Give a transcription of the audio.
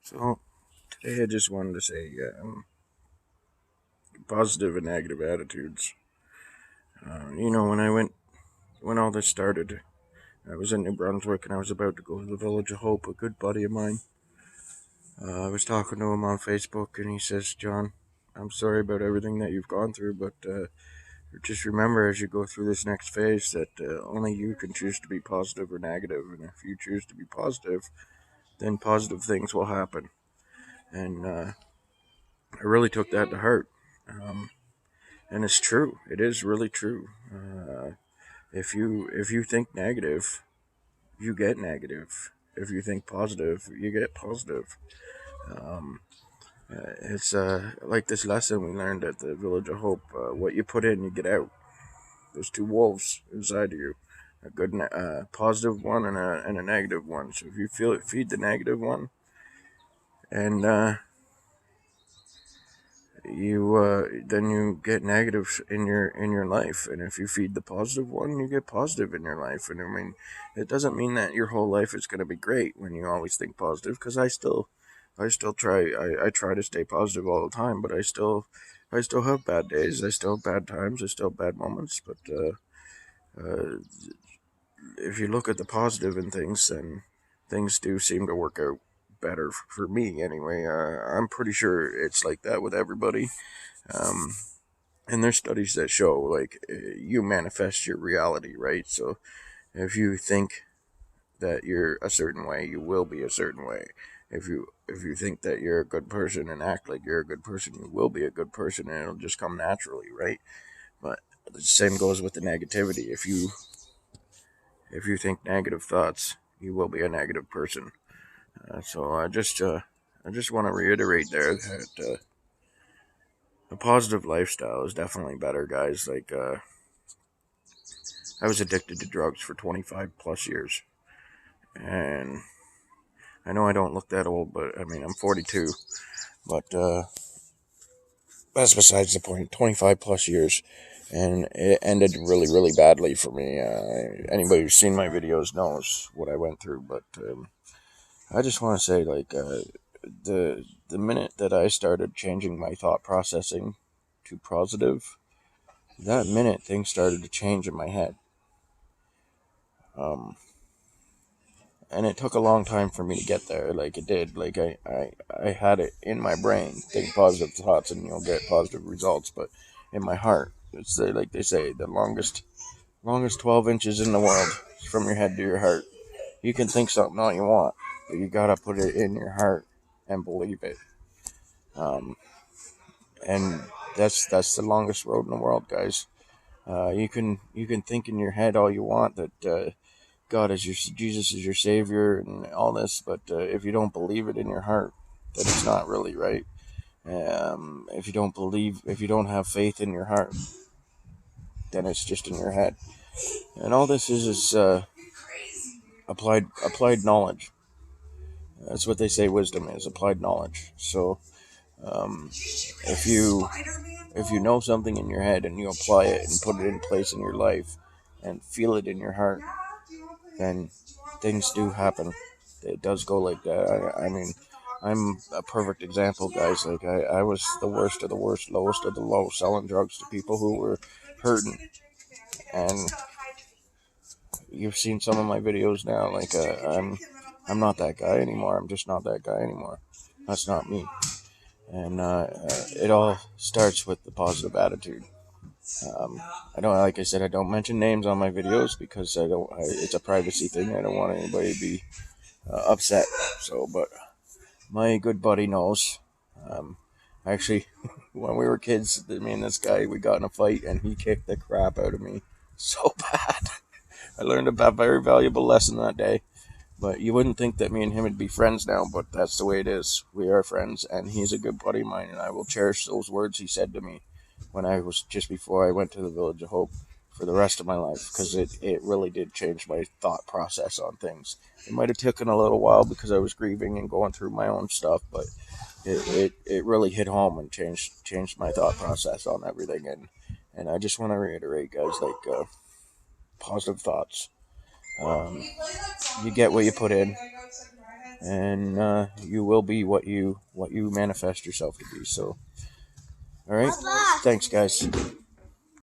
So today I just wanted to say positive and negative attitudes. When all this started, I was in New Brunswick and I was about to go to the Village of Hope. A good buddy of mine. I was talking to him on Facebook, and he says, "John, I'm sorry about everything that you've gone through, but just remember as you go through this next phase that only you can choose to be positive or negative, and if you choose to be positive, then positive things will happen." And I really took that to heart. Um, and it's true. It is really true. If you think negative, you get negative. If you think positive, you get positive. Um, it's like this lesson we learned at the Village of Hope. What you put in, you get out. There's two wolves inside of you, a good, positive one and a negative one. So if you feel it, feed the negative one, and you then you get negatives in your life, and if you feed the positive one, you get positive in your life. And I mean, it doesn't mean that your whole life is going to be great when you always think positive, because I still I try to stay positive all the time, but I still have bad days, I still have bad times, I still have bad moments. But uh, if you look at the positive in things, then things do seem to work out better for me anyway. I'm pretty sure it's like that with everybody. um, and there's studies that show, like, you manifest your reality, right? So if you think that you're a certain way, you will be a certain way. If you think that you're a good person and act like you're a good person, you will be a good person, and it'll just come naturally, right? But the same goes with the negativity. If you think negative thoughts, you will be a negative person. So I just want to reiterate there that a positive lifestyle is definitely better, guys. Like, I was addicted to drugs for 25 plus years. And I know I don't look that old, but I mean, I'm 42. But that's besides the point. 25 plus years. And it ended really, really badly for me. Anybody who's seen my videos knows what I went through. But I just want to say, like, the minute that I started changing my thought processing to positive, that minute things started to change in my head. Um, and it took a long time for me to get there. Like, it did. Like, I had it in my brain, think positive thoughts and you'll get positive results. But in my heart, it's like they say, the longest 12 inches in the world is from your head to your heart. You can think something all you want, but you gotta put it in your heart and believe it. Um, and that's the longest road in the world, guys. You can think in your head all you want that God is your Jesus is your savior and all this, but if you don't believe it in your heart, then it's not really right. If you don't have faith in your heart, then it's just in your head. And all this is applied knowledge. That's what they say wisdom is, applied knowledge. So um, if you know something in your head and you apply it and put it in place in your life and feel it in your heart, then things do happen. It does go like that. I mean, I'm a perfect example, guys. Like, I was the worst of the worst, lowest of the low, selling drugs to people who were hurting. And you've seen some of my videos now. Like, I'm not that guy anymore. I'm just not that guy anymore. That's not me. And it all starts with the positive attitude. I don't, like I said, I don't mention names on my videos because it's a privacy thing. I don't want anybody to be upset. So, but my good buddy knows. Um, actually, when we were kids, me and this guy, we got in a fight, and he kicked the crap out of me so bad. I learned a very valuable lesson that day. But you wouldn't think that me and him would be friends now, but that's the way it is. We are friends, and he's a good buddy of mine, and I will cherish those words he said to me when I was just before I went to the Village of Hope for the rest of my life, because it really did change my thought process on things. It might have taken a little while because I was grieving and going through my own stuff, but it really hit home and changed my thought process on everything. And I just want to reiterate, guys, like, positive thoughts. Um, you get what you put in. and you will be what you manifest yourself to be. So, all right, thanks, guys.